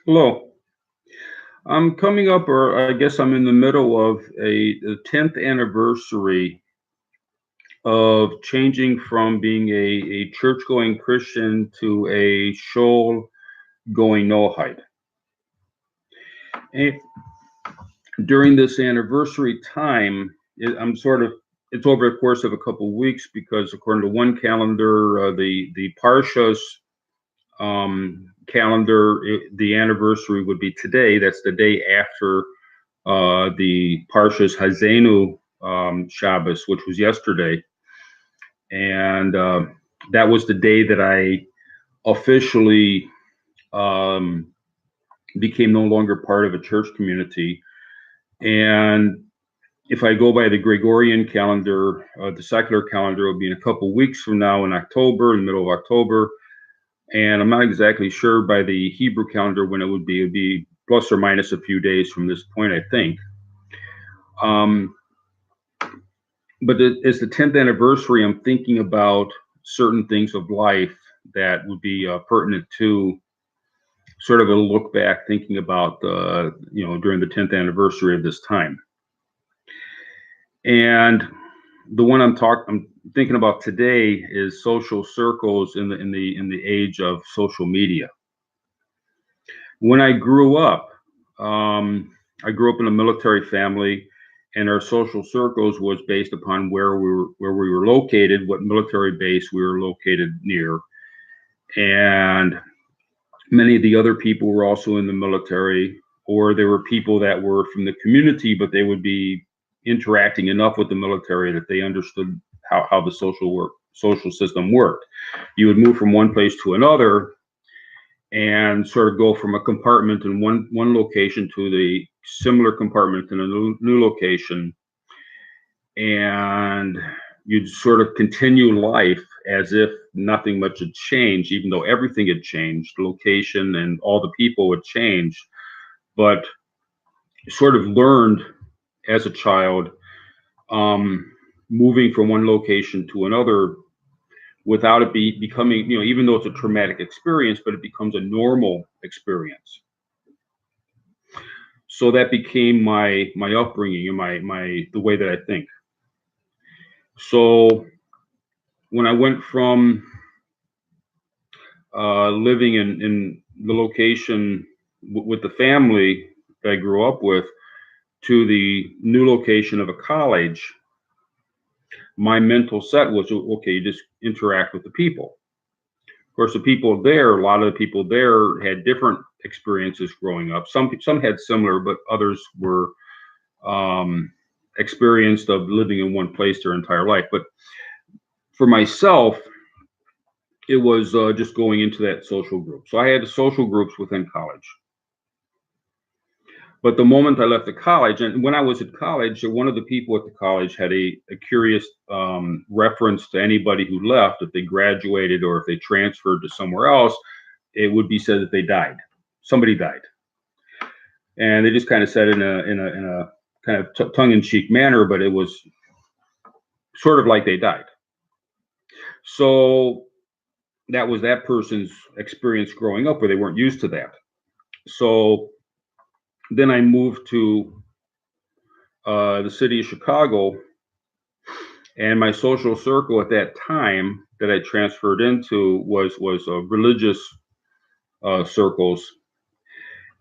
Hello. I'm coming up, or I guess I'm in the middle of the 10th anniversary of changing from being a church-going Christian to a shoal-going Noahide. And during this anniversary time, it's over the course of a couple of weeks because according to one calendar, the Parshas calendar, the anniversary would be today. That's the day after the Parshas Hazenu Shabbos, which was yesterday, and that was the day that I officially um, became no longer part of a church community. And if I go by the Gregorian calendar, the secular calendar will be in a couple weeks from now in October, in the middle of October. And I'm not exactly sure by the Hebrew calendar when it would be. It would be plus or minus a few days from this point, I think. Um, but as the 10th anniversary, I'm thinking about certain things of life that would be pertinent to sort of a look back, thinking about during the 10th anniversary of this time. And the one I'm thinking about today is social circles in the age of social media. When I grew up in a military family, and our social circles was based upon where we were located, what military base we were located near, and many of the other people were also in the military, or there were people that were from the community, but they would be interacting enough with the military that they understood how the social system worked. You would move from one place to another and sort of go from a compartment in one location to the similar compartment in a new location, and you'd sort of continue life as if nothing much had changed, even though everything had changed. The location and all the people had changed, but sort of learned as a child, um, moving from one location to another without it becoming, even though it's a traumatic experience, but it becomes a normal experience. So that became my upbringing and my the way that I think. So when I went from living in the location with the family that I grew up with to the new location of a college, my mental set was okay, you just interact with the people. Of course, a lot of the people there had different experiences growing up. Some had similar, but others were um, experienced of living in one place their entire life. But for myself, it was just going into that social group. So I had the social groups within college. But the moment I left the college, and when I was at college, one of the people at the college had a curious reference to anybody who left. If they graduated or if they transferred to somewhere else, it would be said that they died. Somebody died, and they just kind of said in a kind of tongue-in-cheek manner, but it was sort of like they died. So that was that person's experience growing up, where they weren't used to that. So then I moved to the city of Chicago, and my social circle at that time that I transferred into was religious circles,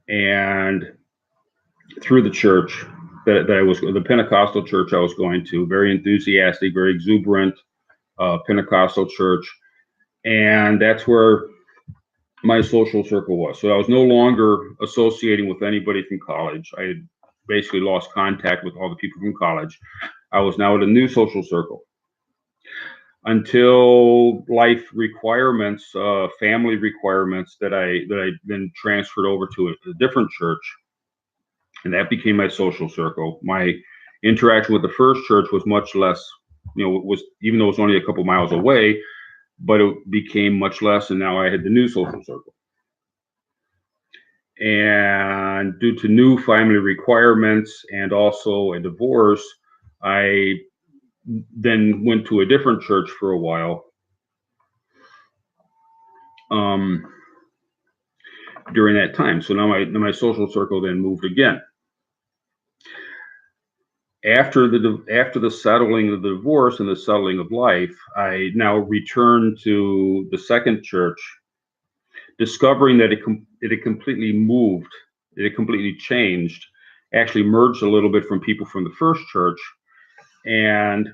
and through the church that I was, the Pentecostal church I was going to, very enthusiastic, very exuberant Pentecostal church, and that's where my social circle was. So I was no longer associating with anybody from college. I had basically lost contact with all the people from college. I was now at a new social circle until life requirements, family requirements that I then transferred over to a different church, and that became my social circle. My interaction with the first church was much less. It was, even though it was only a couple miles away, but it became much less, and now I had the new social circle. And due to new family requirements and also a divorce, I then went to a different church for a while. Um, during that time. So now my social circle then moved again. After the settling of the divorce and the settling of life, I now returned to the second church, discovering that it had completely moved, it had completely changed, actually merged a little bit from people from the first church, and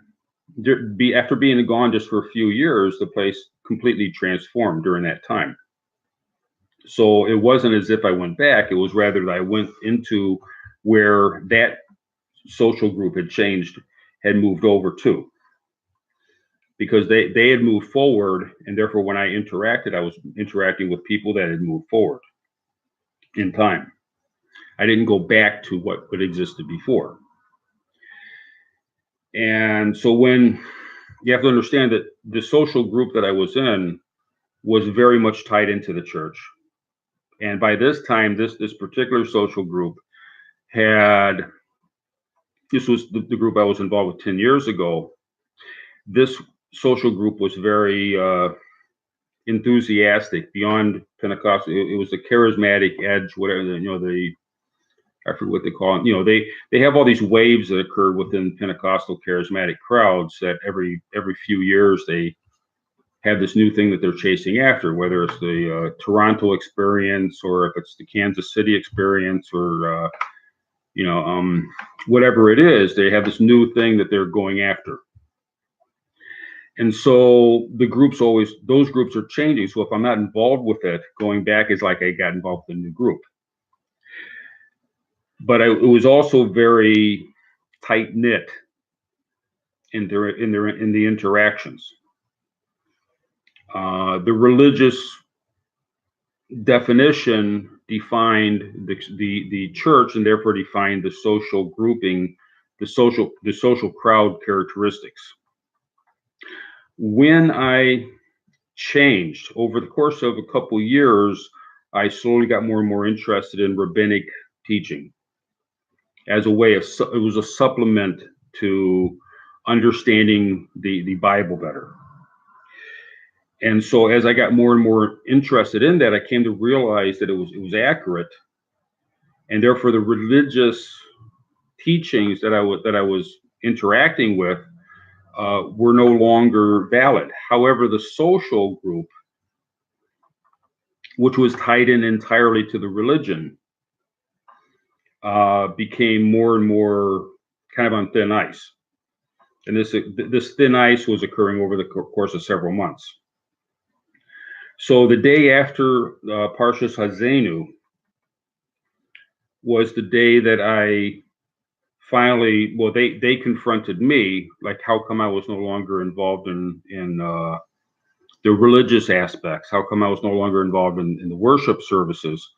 after being gone just for a few years, the place completely transformed during that time. So it wasn't as if I went back, it was rather that I went into where that social group had changed, had moved over to, because they had moved forward, and therefore when I interacted, I was interacting with people that had moved forward in time. I didn't go back to what existed before. And so when you have to understand that the social group that I was in was very much tied into the church. And by this time, this particular social group had, this was the group I was involved with 10 years ago. This social group was very enthusiastic beyond Pentecostal. It was a charismatic edge, whatever, I forget what they call it. They have all these waves that occur within Pentecostal charismatic crowds that every few years they have this new thing that they're chasing after, whether it's the Toronto experience or if it's the Kansas City experience or whatever it is, they have this new thing that they're going after. And so those groups are changing. So if I'm not involved with it, going back is like I got involved with a new group. But it was also very tight knit in the interactions. The religious definition defined the church, and therefore defined the social grouping, the social crowd characteristics. When I changed over the course of a couple years, I slowly got more and more interested in rabbinic teaching as a way of, it was a supplement to understanding the Bible better. And so as I got more and more interested in that, I came to realize that it was accurate, and therefore the religious teachings that I was interacting with were no longer valid. However, the social group, which was tied in entirely to the religion, became more and more kind of on thin ice. And this thin ice was occurring over the course of several months. So the day after Parshas Hazenu was the day that I finally, well, they confronted me, like, how come I was no longer involved in the religious aspects? How come I was no longer involved in the worship services?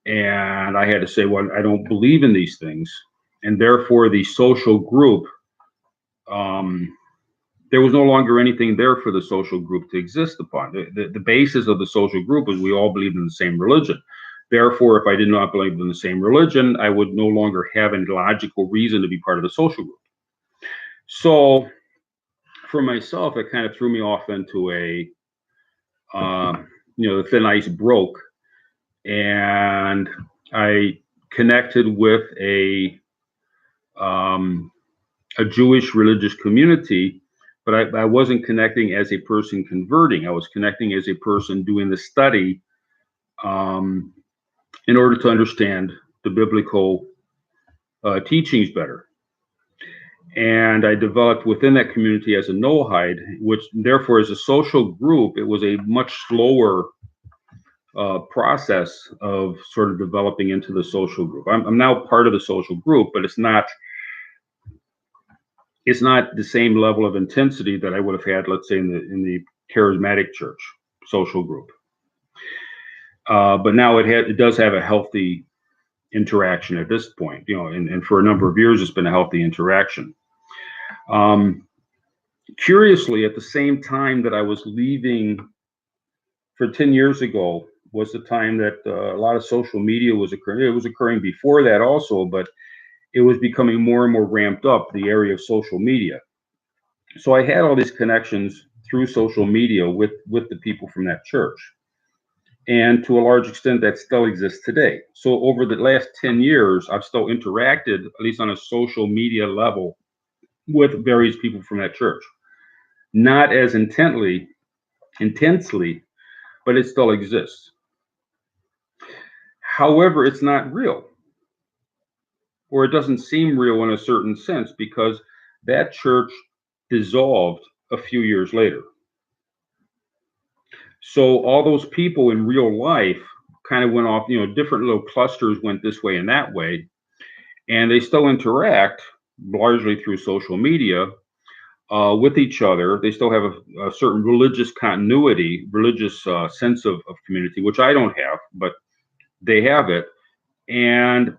And I had to say, well, I don't believe in these things. And therefore the social group, there was no longer anything there for the social group to exist upon. The basis of the social group was we all believed in the same religion. Therefore, if I did not believe in the same religion, I would no longer have any logical reason to be part of the social group. So for myself, it kind of threw me off into the thin ice broke, and I connected with a Jewish religious community, but I wasn't connecting as a person converting. I was connecting as a person doing the study in order to understand the biblical teachings better. And I developed within that community as a Noahide, which therefore as a social group, it was a much slower process of sort of developing into the social group. I'm now part of the social group, but it's not the same level of intensity that I would have had, let's say, in the charismatic church social group. But now it does have a healthy interaction at this point, and for a number of years, it's been a healthy interaction. Curiously, at the same time that I was leaving for 10 years ago was the time that a lot of social media was occurring. It was occurring before that also, but it was becoming more and more ramped up, the area of social media. So I had all these connections through social media with the people from that church. And to a large extent, that still exists today. So over the last 10 years, I've still interacted, at least on a social media level, with various people from that church. Not as intensely, but it still exists. However, it's not real, or it doesn't seem real in a certain sense because that church dissolved a few years later. So all those people in real life kind of went off, different little clusters went this way and that way, and they still interact largely through social media with each other. They still have a certain religious continuity, religious sense of community, which I don't have, but they have it. And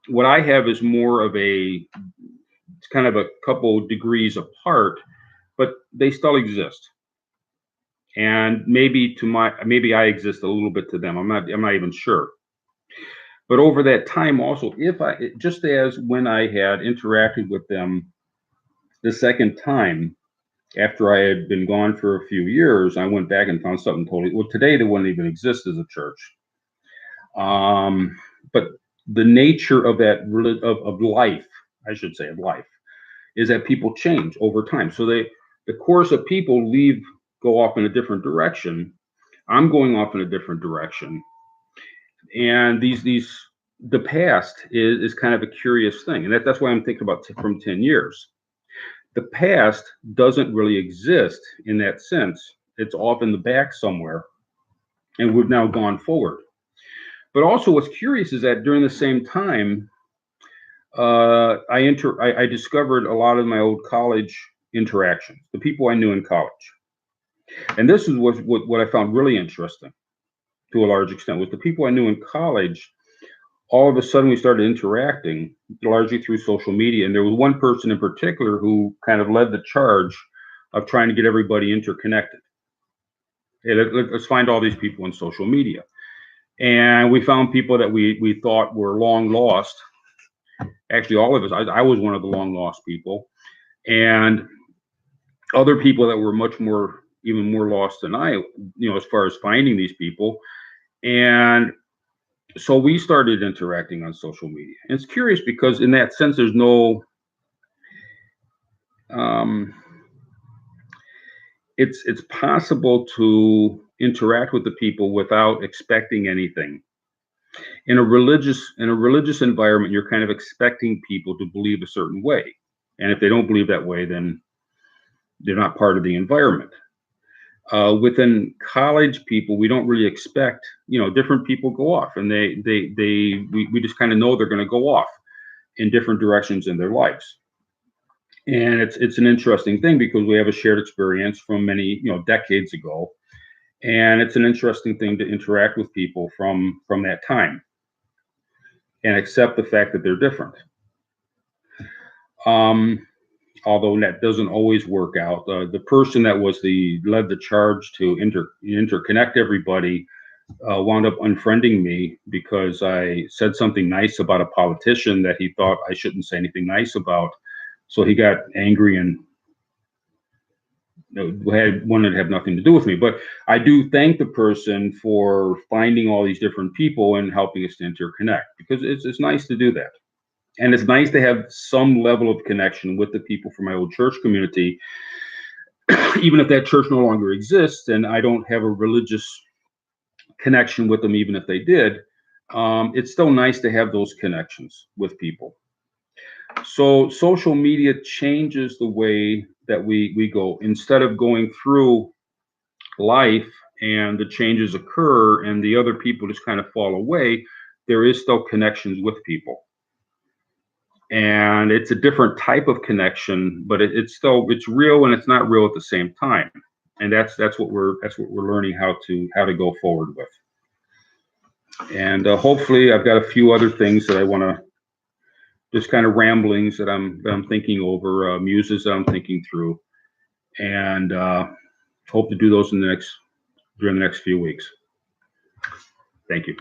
what I have is more of it's kind of a couple degrees apart, but they still exist. And maybe I exist a little bit to them. I'm not even sure. But over that time, also, if I just as when I had interacted with them the second time after I had been gone for a few years, I went back and found something totally. Well, today they wouldn't even exist as a church. But the nature of of life, I should say, of life, is that people change over time. So the course of people go off in a different direction. I'm going off in a different direction, and the past is kind of a curious thing, and that's why I'm thinking about from 10 years. The past doesn't really exist in that sense. It's off in the back somewhere, and we've now gone forward. But also, what's curious is that during the same time, I discovered a lot of my old college interactions, the people I knew in college, and this is what I found really interesting to a large extent was the people I knew in college. All of a sudden, we started interacting largely through social media, and there was one person in particular who kind of led the charge of trying to get everybody interconnected. Hey, let's find all these people in social media, and we found people that we thought were long lost. Actually, all of us. I was one of the long lost people, and other people that were even more lost than I, as far as finding these people. And so we started interacting on social media. And it's curious because in that sense, there's no, um, it's possible to interact with the people without expecting anything. In a religious environment, you're kind of expecting people to believe a certain way. And if they don't believe that way, then they're not part of the environment. Within college people, we don't really expect, different people go off, and we just kind of know they're going to go off in different directions in their lives. And it's an interesting thing because we have a shared experience from many, decades ago, and it's an interesting thing to interact with people from that time and accept the fact that they're different. Um, Although that doesn't always work out. The person that led the charge to interconnect everybody wound up unfriending me because I said something nice about a politician that he thought I shouldn't say anything nice about. So he got angry and wanted to have nothing to do with me. But I do thank the person for finding all these different people and helping us to interconnect because it's nice to do that. And it's nice to have some level of connection with the people from my old church community, even if that church no longer exists and I don't have a religious connection with them, even if they did. It's still nice to have those connections with people. So social media changes the way that we go. Instead of going through life and the changes occur and the other people just kind of fall away, there is still connections with people. And it's a different type of connection, but it's real and it's not real at the same time. And that's what we're learning how to go forward with. And hopefully, I've got a few other things that I want to just kind of ramblings that I'm thinking over, muses that I'm thinking through, and hope to do those during the next few weeks. Thank you.